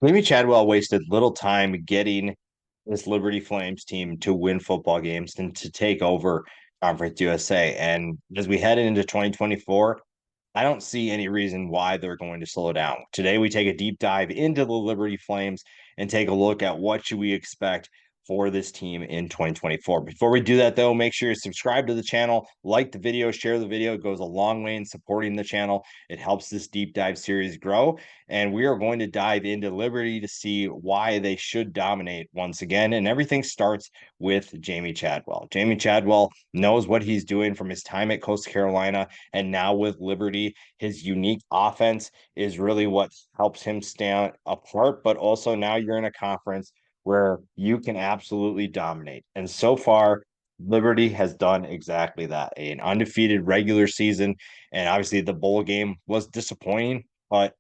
Jamey Chadwell wasted little time getting this Liberty Flames team to win football games and to take over Conference USA. And as we head into 2024, I don't see any reason why they're going to slow down. Today, we take a deep dive into the Liberty Flames and take a look at what should we expect for this team in 2024. Before we do that, though, make sure you subscribe to the channel, like the video, share the video. It goes a long way in supporting the channel. It helps this deep dive series grow. And we are going to dive into Liberty to see why they should dominate once again. And everything starts with Jamey Chadwell. Jamey Chadwell knows what he's doing from his time at Coastal Carolina and now with Liberty. His unique offense is really what helps him stand apart. But also now you're in a conference where you can absolutely dominate. And so far, Liberty has done exactly that. An undefeated regular season. And obviously the bowl game was disappointing, but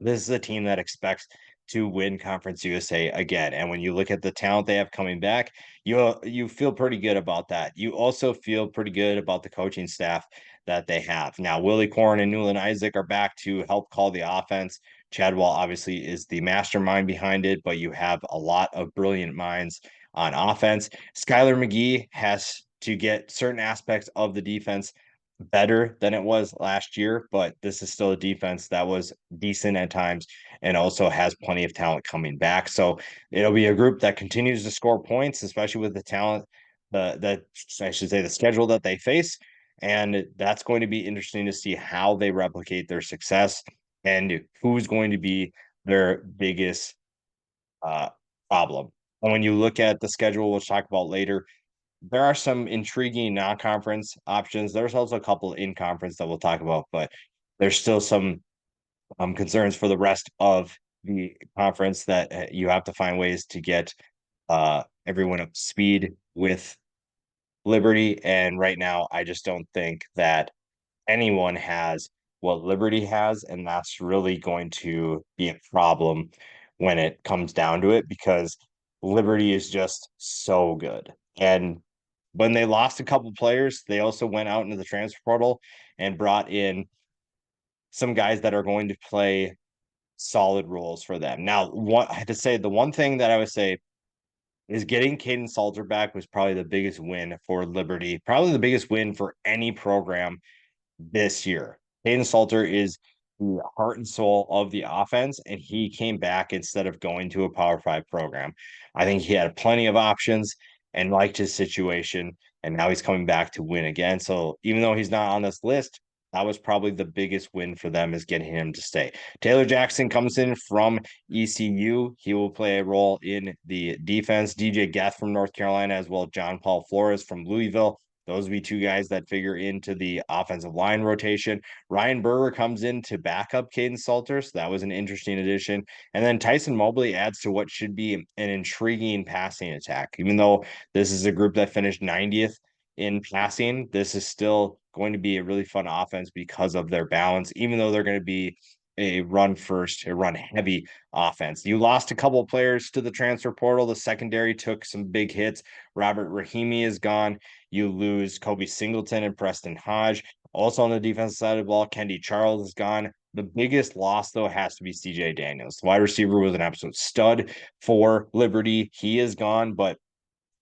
this is a team that expects to win Conference USA again. And when you look at the talent they have coming back, you feel pretty good about that. You also feel pretty good about the coaching staff that they have. Now, Willie Corn and Newland Isaac are back to help call the offense. Chadwell obviously is the mastermind behind it, but you have a lot of brilliant minds on offense. Skylar McGee has to get certain aspects of the defense better than it was last year, but this is still a defense that was decent at times and also has plenty of talent coming back. So it'll be a group that continues to score points, especially with the talent that I should say the schedule that they face. And that's going to be interesting to see how they replicate their success and who's going to be their biggest uh, problem. And when you look at the schedule, we'll talk about later, there are some intriguing non-conference options. There's also a couple in conference that we'll talk about, but there's still some concerns for the rest of the conference that you have to find ways to get everyone up to speed with Liberty. And right now, I just don't think that anyone has what Liberty has, and that's really going to be a problem when it comes down to it because Liberty is just so good. And when they lost a couple players, they also went out into the transfer portal and brought in some guys that are going to play solid roles for them. Now, what I had to say, the one thing that I would say is getting Caden Salter back was probably the biggest win for Liberty, probably the biggest win for any program this year. Caden Salter is the heart and soul of the offense, and he came back instead of going to a Power Five program. I think he had plenty of options and liked his situation, and now he's coming back to win again. So even though he's not on this list, that was probably the biggest win for them is getting him to stay. Taylor Jackson comes in from ECU. He will play a role in the defense. DJ Gath from North Carolina, as well as John Paul Flores from Louisville. Those would be two guys that figure into the offensive line rotation. Ryan Berger comes in to back up Caden Salter, so that was an interesting addition. And then Tyson Mobley adds to what should be an intriguing passing attack. Even though this is a group that finished 90th in passing, this is still going to be a really fun offense because of their balance, even though they're going to be a run first, a run heavy offense. You lost a couple of players to the transfer portal. The secondary took some big hits. Robert Rahimi is gone. You lose Kobe Singleton and Preston Hodge. Also on the defensive side of the ball, Kendi Charles is gone. The biggest loss, though, has to be CJ Daniels. The wide receiver was an absolute stud for Liberty. He is gone, but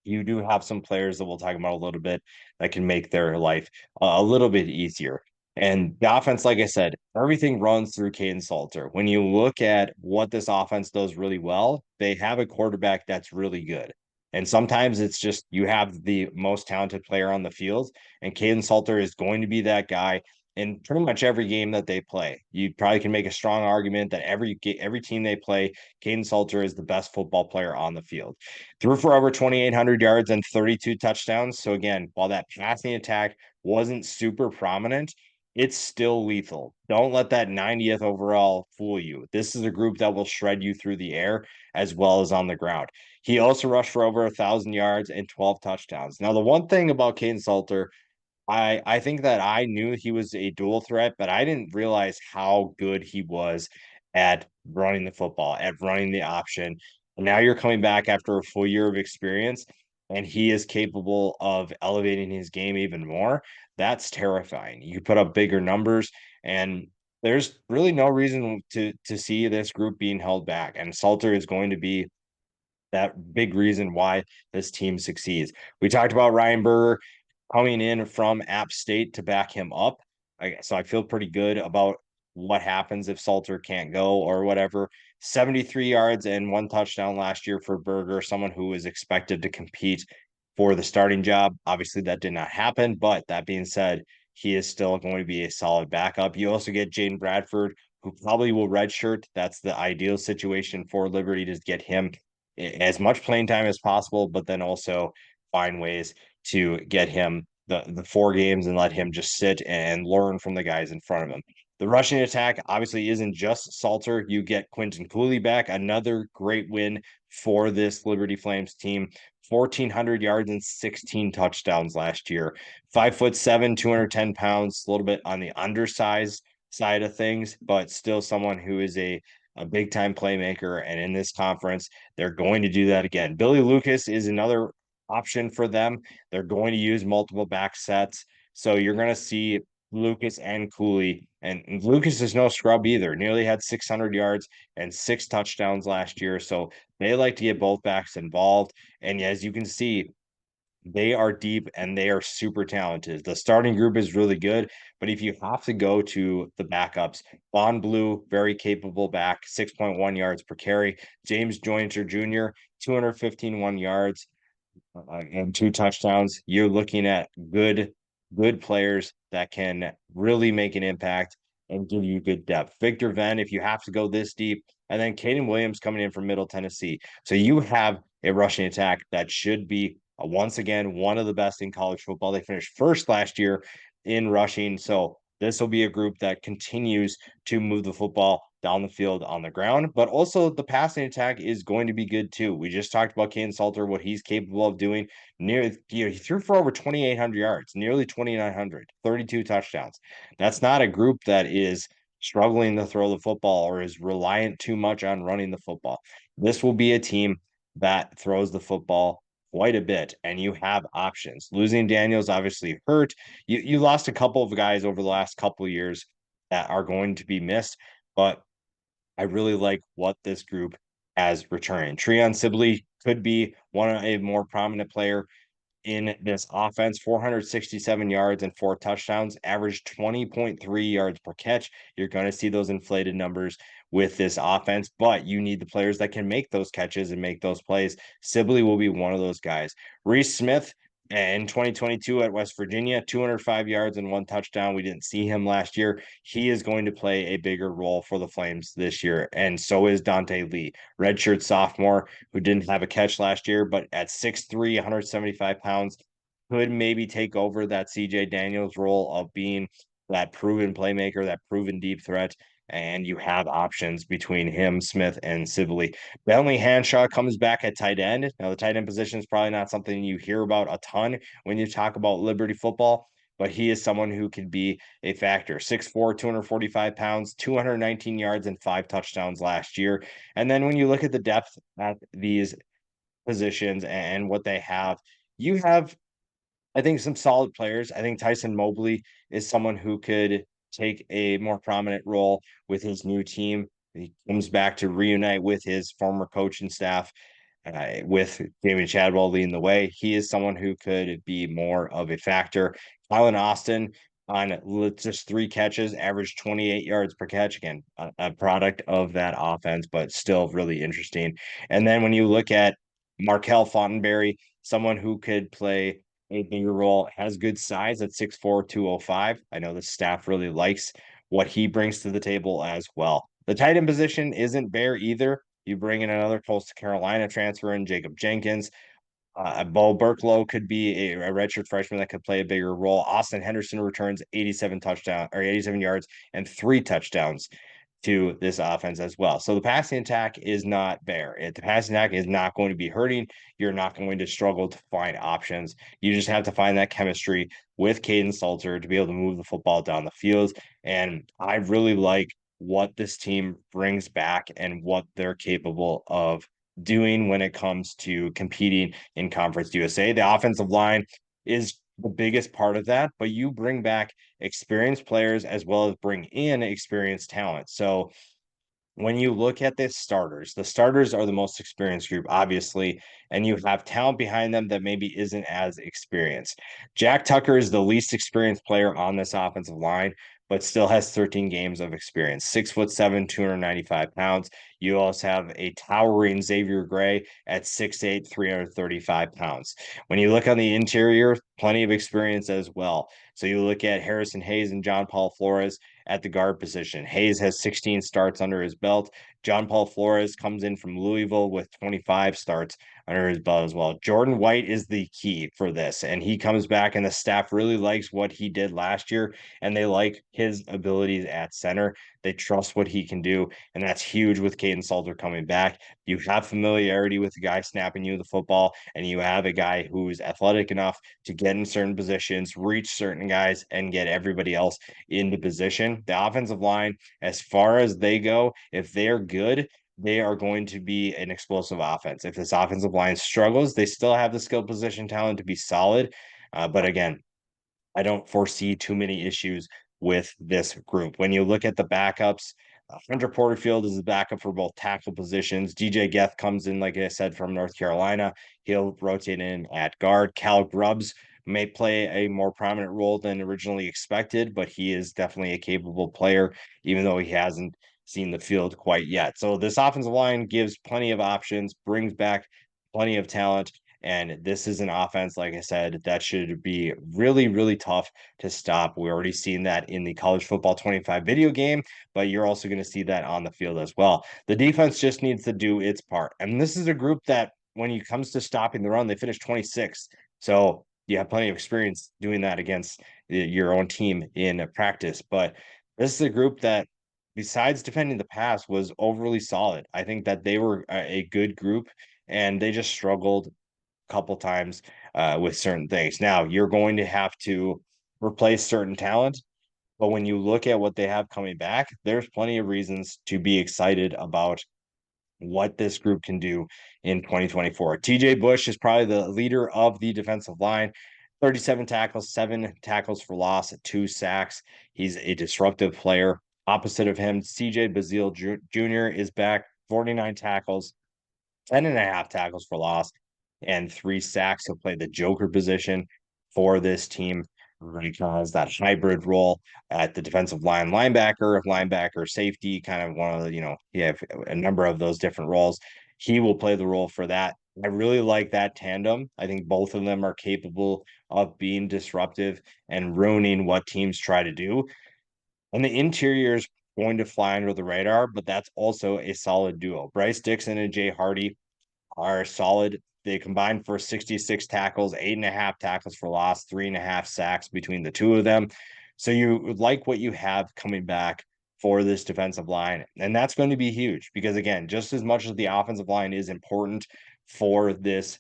you do have some players that we'll talk about a little bit that can make their life a little bit easier. And the offense, like I said, everything runs through Caden Salter. When you look at what this offense does really well, they have a quarterback that's really good. And sometimes it's just you have the most talented player on the field, and Caden Salter is going to be that guy in pretty much every game that they play. You probably can make a strong argument that every team they play, Caden Salter is the best football player on the field. Threw for over 2,800 yards and 32 touchdowns. So again, while that passing attack wasn't super prominent, it's still lethal. Don't let that 90th overall fool you. This is a group that will shred you through the air as well as on the ground. He also rushed for over 1,000 yards and 12 touchdowns. Now, the one thing about Caden Salter, I think that I knew he was a dual threat, but I didn't realize how good he was at running the football, at running the option. And now you're coming back after a full year of experience, and he is capable of elevating his game even more. That's terrifying. You put up bigger numbers, and there's really no reason to see this group being held back. And Salter is going to be that big reason why this team succeeds. We talked about Ryan Berger coming in from App State to back him up. So I feel pretty good about what happens if Salter can't go or whatever. 73 yards and one touchdown last year for Berger, someone who was expected to compete for the starting job. Obviously, that did not happen. But that being said, he is still going to be a solid backup. You also get Jaden Bradford, who probably will redshirt. That's the ideal situation for Liberty to get him as much playing time as possible, but then also find ways to get him the 4 games and let him just sit and learn from the guys in front of him. The rushing attack obviously isn't just Salter. You get Quinton Cooley back, another great win for this Liberty Flames team. 1,400 yards and 16 touchdowns last year. 5'7", 210 pounds, a little bit on the undersized side of things, but still someone who is a big time playmaker. And in this conference, they're going to do that again. Billy Lucas is another option for them. They're going to use multiple back sets. So you're going to see Lucas and Cooley. And Lucas is no scrub either. Nearly had 600 yards and 6 touchdowns last year. So they like to get both backs involved. And as you can see, they are deep and they are super talented. The starting group is really good, but if you have to go to the backups, Von Blue, very capable back, 6.1 yards per carry. James Jointer Jr., 215 yards and 2 touchdowns. You're looking at good players that can really make an impact and give you good depth. Victor Venn, if you have to go this deep, and then Caden Williams coming in from Middle Tennessee. So you have a rushing attack that should be once again one of the best in college football. They finished first last year in rushing. So this will be a group that continues to move the football down the field on the ground, but also the passing attack is going to be good too. We just talked about Kane Salter, what he's capable of doing. He threw for over 2,800 yards, nearly 2,900, 32 touchdowns. That's not a group that is struggling to throw the football or is reliant too much on running the football. This will be a team that throws the football quite a bit, and you have options. Losing Daniels obviously hurt. You lost a couple of guys over the last couple of years that are going to be missed, but I really like what this group has returning. Treon Sibley could be a more prominent player in this offense. 467 yards and 4 touchdowns, averaged 20.3 yards per catch. You're going to see those inflated numbers with this offense, but you need the players that can make those catches and make those plays. Sibley will be one of those guys. Reese Smith in 2022 at West Virginia, 205 yards and 1 touchdown. We didn't see him last year. He is going to play a bigger role for the Flames this year, and so is Dante Lee, redshirt sophomore who didn't have a catch last year, but at 6'3", 175 pounds, could maybe take over that CJ Daniels role of being that proven playmaker, that proven deep threat. And you have options between him, Smith, and Sibley. Bentley Hanshaw comes back at tight end. Now, the tight end position is probably not something you hear about a ton when you talk about Liberty football, but he is someone who could be a factor. 6'4", 245 pounds, 219 yards, and 5 touchdowns last year. And then when you look at the depth at these positions and what they have, you have, I think, some solid players. I think Tyson Mobley is someone who could take a more prominent role with his new team. He comes back to reunite with his former coach and staff, with Jamey Chadwell leading the way. He is someone who could be more of a factor. Kylan Austin on just 3 catches, averaged 28 yards per catch. Again, a product of that offense, but still really interesting. And then when you look at Markel Fontenberry, someone who could play a bigger role, has good size at 6'4", 205. I know the staff really likes what he brings to the table as well. The tight end position isn't bare either. You bring in another Coastal Carolina transfer in Jacob Jenkins. Bo Burklow could be a redshirt freshman that could play a bigger role. Austin Henderson returns 87 yards and 3 touchdowns to this offense as well. So the passing attack is not bare. The passing attack is not going to be hurting. You're not going to struggle to find options. You just have to find that chemistry with Caden Salter to be able to move the football down the field. And I really like what this team brings back and what they're capable of doing when it comes to competing in Conference USA. The offensive line is the biggest part of that, but you bring back experienced players as well as bring in experienced talent. So when you look at the starters are the most experienced group, obviously, and you have talent behind them that maybe isn't as experienced. Jack Tucker is the least experienced player on this offensive line, but still has 13 games of experience. 6'7", 295 pounds. You also have a towering Xavier Gray at 6'8", 335 pounds. When you look on the interior, plenty of experience as well. So you look at Harrison Hayes and John Paul Flores at the guard position. Hayes has 16 starts under his belt. John Paul Flores comes in from Louisville with 25 starts under his belt as well. Jordan White is the key for this, and he comes back, and the staff really likes what he did last year, and they like his abilities at center. They trust what he can do, and that's huge with Caden Salter coming back. You have familiarity with the guy snapping you the football, and you have a guy who's athletic enough to get in certain positions, reach certain guys, and get everybody else into position. The offensive line, as far as they go, if they're good, they are going to be an explosive offense. If this offensive line struggles, they still have the skill position talent to be solid. But again, I don't foresee too many issues with this group. When you look at the backups, Hunter Porterfield is the backup for both tackle positions. DJ Geth comes in, like I said, from North Carolina. He'll rotate in at guard. Cal Grubbs may play a more prominent role than originally expected, but he is definitely a capable player, even though he hasn't seen the field quite yet. So this offensive line gives plenty of options, brings back plenty of talent. And this is an offense, like I said, that should be really, really tough to stop. We already seen that in the college football 25 video game, but you're also going to see that on the field as well. The defense just needs to do its part. And this is a group that, when it comes to stopping the run, they finished 26th. So you have plenty of experience doing that against your own team in practice. But this is a group that, besides defending the pass, was overly solid. I think that they were a good group, and they just struggled couple times with certain things. Now, you're going to have to replace certain talent, but when you look at what they have coming back, there's plenty of reasons to be excited about what this group can do in 2024. TJ Bush is probably the leader of the defensive line. 37 tackles, 7 tackles for loss, 2 sacks. He's a disruptive player. Opposite of him, CJ Bazile Jr. is back, 49 tackles, 10.5 tackles for loss, and 3 sacks. He'll play the joker position for this team. Has that hybrid role at the defensive line, linebacker, safety, kind of one of the, you have a number of those different roles. He will play the role for that. I really like that tandem. I think both of them are capable of being disruptive and ruining what teams try to do. And the interior is going to fly under the radar, but that's also a solid duo. Bryce Dixon and Jay Hardy are solid. They combined for 66 tackles, 8.5 tackles for loss, 3.5 sacks between the two of them. So you like what you have coming back for this defensive line. And that's going to be huge because, again, just as much as the offensive line is important for this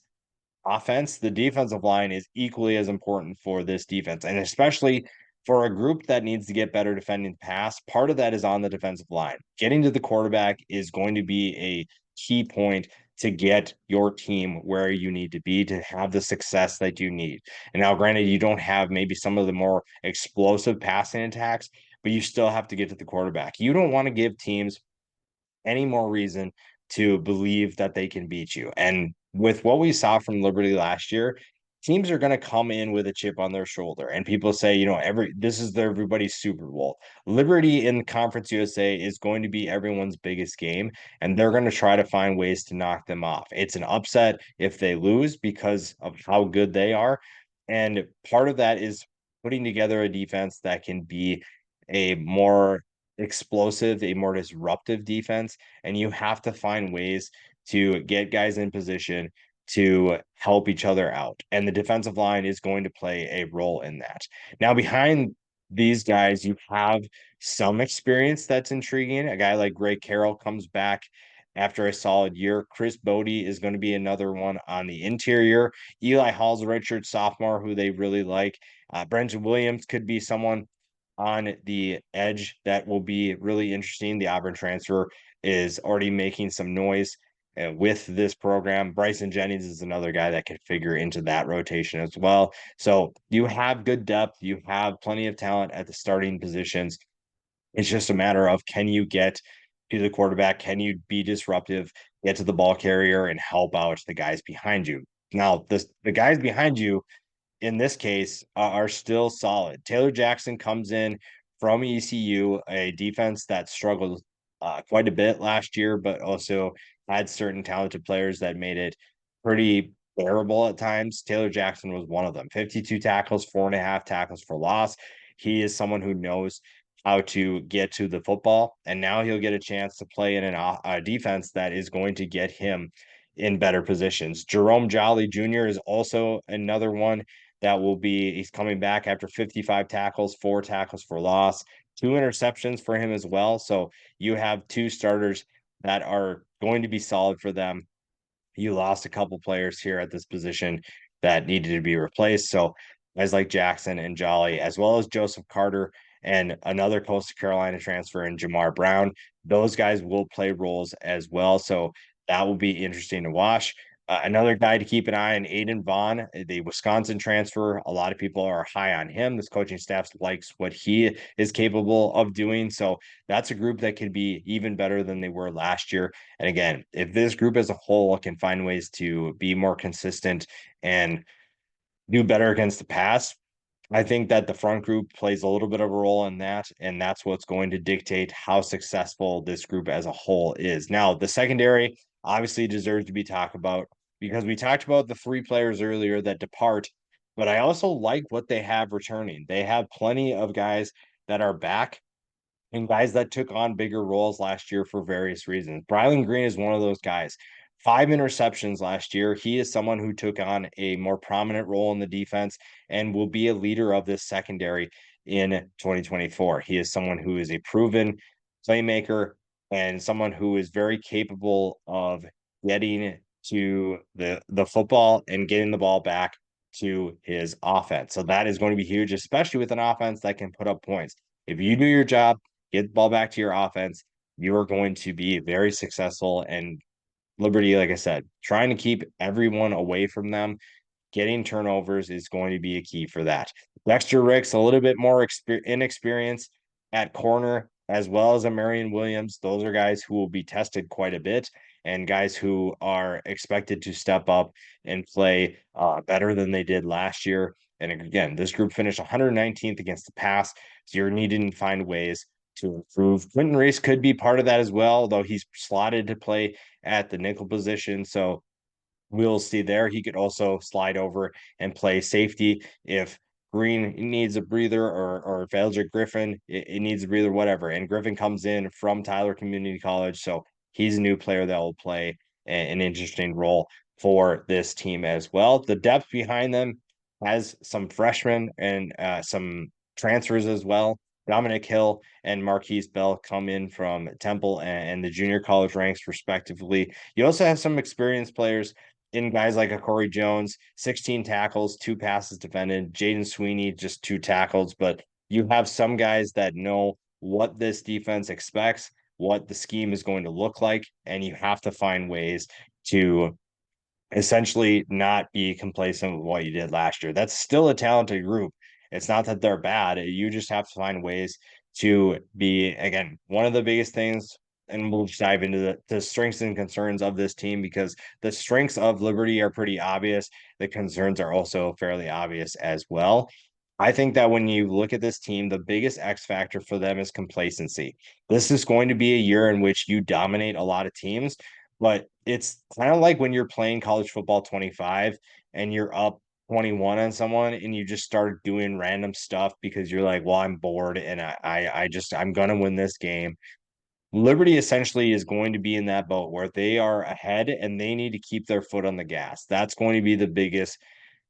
offense, the defensive line is equally as important for this defense. And especially for a group that needs to get better defending pass, part of that is on the defensive line. Getting to the quarterback is going to be a key point to get your team where you need to be to have the success that you need. And now, granted, you don't have maybe some of the more explosive passing attacks, but you still have to get to the quarterback. You don't want to give teams any more reason to believe that they can beat you. And with what we saw from Liberty last year, teams are going to come in with a chip on their shoulder. And people say, this is everybody's Super Bowl. Liberty in Conference USA is going to be everyone's biggest game, and they're going to try to find ways to knock them off. It's an upset if they lose because of how good they are. And part of that is putting together a defense that can be a more explosive, a more disruptive defense, and you have to find ways to get guys in position to help each other out. And the defensive line is going to play a role in that. Now, behind these guys, you have some experience that's intriguing. A guy like Gray Carroll comes back after a solid year. Chris Bodie is going to be another one on the interior. Eli Hall's a redshirt sophomore who they really like. Brenton Williams could be someone on the edge that will be really interesting. The Auburn transfer is already making some noise with this program. Bryson Jennings is another guy that could figure into that rotation as well. So you have good depth, you have plenty of talent at the starting positions. It's just a matter of, can you get to the quarterback? Can you be disruptive, get to the ball carrier, and help out the guys behind you? Now, the guys behind you in this case are still solid. Taylor Jackson comes in from ECU, a defense that struggled quite a bit last year, but also had certain talented players that made it pretty bearable at times. Taylor Jackson was one of them. 52 tackles, 4.5 tackles for loss. He is someone who knows how to get to the football, and now he'll get a chance to play in a defense that is going to get him in better positions. Jerome Jolly Jr. is also another one that will be, he's coming back after 55 tackles, 4 tackles for loss, 2 interceptions for him as well. So you have 2 starters that are going to be solid for them. You lost a couple players here at this position that needed to be replaced. So guys like Jackson and Jolly, as well as Joseph Carter and another Coastal Carolina transfer in Jamar Brown, those guys will play roles as well. So that will be interesting to watch. Another guy to keep an eye on, Aiden Vaughn, the Wisconsin transfer. A lot of people are high on him. This coaching staff likes what he is capable of doing. So that's a group that could be even better than they were last year. And again, if this group as a whole can find ways to be more consistent and do better against the pass, I think that the front group plays a little bit of a role in that, and that's what's going to dictate how successful this group as a whole is. Now, the secondary obviously deserves to be talked about because we talked about the 3 players earlier that depart, but I also like what they have returning. They have plenty of guys that are back and guys that took on bigger roles last year for various reasons. Brylan Green is one of those guys. 5 interceptions last year. He is someone who took on a more prominent role in the defense and will be a leader of this secondary in 2024. He is someone who is a proven playmaker and someone who is very capable of getting to the football and getting the ball back to his offense. So that is going to be huge, especially with an offense that can put up points. If you do your job, get the ball back to your offense, you are going to be very successful. And Liberty, like I said, trying to keep everyone away from them, getting turnovers is going to be a key for that. Dexter Ricks, a little bit more inexperience at corner, as well as a Marion Williams. Those are guys who will be tested quite a bit and guys who are expected to step up and play better than they did last year. And again, this group finished 119th against the pass. So you're needing to find ways to improve. Quentin Reese could be part of that as well, though he's slotted to play at the nickel position. So we'll see there. He could also slide over and play safety if Green needs a breather or if Eldrick Griffin it needs a breather, whatever. And Griffin comes in from Tyler Community College, so he's a new player that will play an interesting role for this team as well. The depth behind them has some freshmen and some transfers as well. Dominic Hill and Marquise Bell come in from Temple and the junior college ranks, respectively. You also have some experienced players in guys like a Corey Jones, 16 tackles, 2 passes defended. Jaden Sweeney, just 2 tackles. But you have some guys that know what this defense expects, what the scheme is going to look like, and you have to find ways to essentially not be complacent with what you did last year. That's still a talented group. It's not that they're bad. You just have to find ways to be, again, one of the biggest things. And we'll just dive into the strengths and concerns of this team because the strengths of Liberty are pretty obvious. The concerns are also fairly obvious as well. I think that when you look at this team, the biggest X factor for them is complacency. This is going to be a year in which you dominate a lot of teams, but it's kind of like when you're playing college football 25 and you're up 21 on someone and you just start doing random stuff because you're like, well, I'm bored and I'm gonna win this game. Liberty essentially is going to be in that boat where they are ahead and they need to keep their foot on the gas. That's going to be the biggest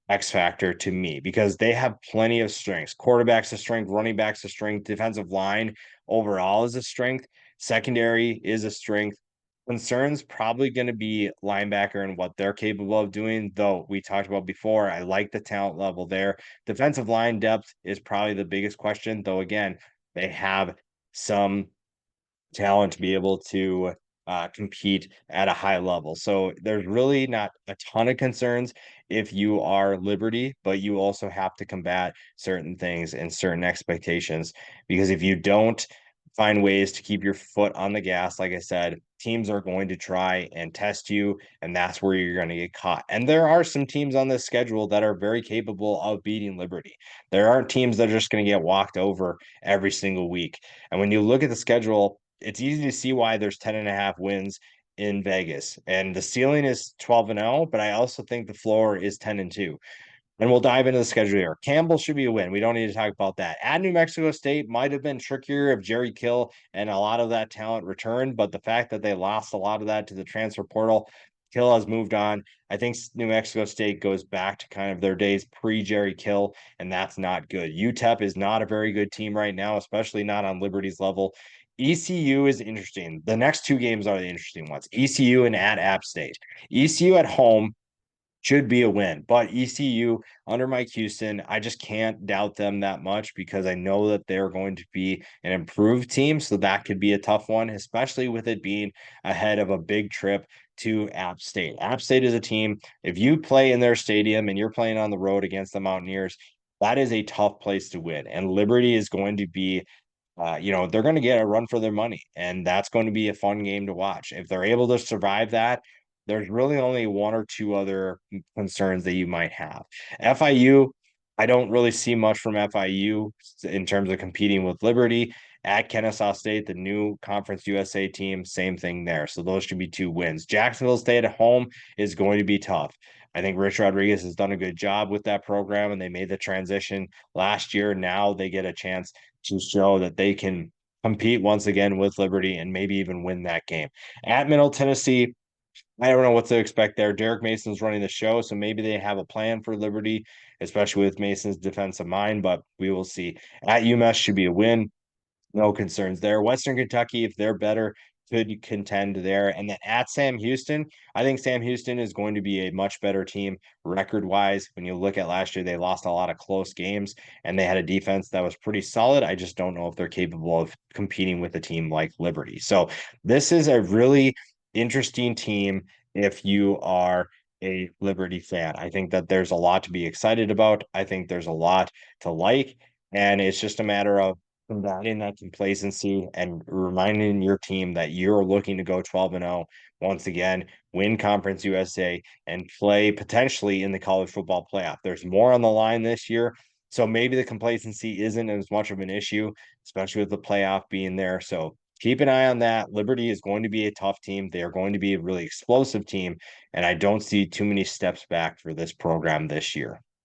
X factor to me because they have plenty of strengths. Quarterback's a strength, running back's a strength, defensive line overall is a strength, secondary is a strength. Concerns probably going to be linebacker and what they're capable of doing, though we talked about before. I like the talent level there. Defensive line depth is probably the biggest question, though again, they have some talent to be able to compete at a high level. So there's really not a ton of concerns if you are Liberty, but you also have to combat certain things and certain expectations because if you don't find ways to keep your foot on the gas, like I said, teams are going to try and test you, and that's where you're going to get caught. And there are some teams on this schedule that are very capable of beating Liberty. There aren't teams that are just going to get walked over every single week. And when you look at the schedule, it's easy to see why there's 10.5 wins in Vegas. And the ceiling is 12-0, but I also think the floor is 10-2. And we'll dive into the schedule here. Campbell should be a win. We don't need to talk about that. At New Mexico State might have been trickier if Jerry Kill and a lot of that talent returned, but the fact that they lost a lot of that to the transfer portal, Kill has moved on. I think New Mexico State goes back to kind of their days pre-Jerry Kill, and that's not good. UTEP is not a very good team right now, especially not on Liberty's level. ECU is interesting. The next two games are the interesting ones. ECU and at App State. ECU at home should be a win. But ECU under Mike Houston, I just can't doubt them that much because I know that they're going to be an improved team. So that could be a tough one, especially with it being ahead of a big trip to App State. App State is a team, if you play in their stadium and you're playing on the road against the Mountaineers, that is a tough place to win. And Liberty is going to be they're going to get a run for their money, and that's going to be a fun game to watch. If they're able to survive that, there's really only one or two other concerns that you might have. FIU, I don't really see much from FIU in terms of competing with Liberty. At Kennesaw State, the new Conference USA team, same thing there. So those should be two wins. Jacksonville State at home is going to be tough. I think Rich Rodriguez has done a good job with that program, and they made the transition last year. Now they get a chance to show that they can compete once again with Liberty and maybe even win that game. At Middle Tennessee, I don't know what to expect there. Derek Mason's running the show, so maybe they have a plan for Liberty, especially with Mason's defensive mind, but we will see. At UMass should be a win. No concerns there. Western Kentucky, if they're better, could contend there. And then at Sam Houston, I think Sam Houston is going to be a much better team record wise. When you look at last year, they lost a lot of close games and they had a defense that was pretty solid. I just don't know if they're capable of competing with a team like Liberty. So this is a really interesting team if you are a Liberty fan. I think that there's a lot to be excited about. I think there's a lot to like. And it's just a matter of combating that complacency and reminding your team that you're looking to go 12-0 once again, win Conference USA, and play potentially in the college football playoff. There's more on the line this year. So maybe the complacency isn't as much of an issue, especially with the playoff being there. So keep an eye on that. Liberty is going to be a tough team. They are going to be a really explosive team. And I don't see too many steps back for this program this year.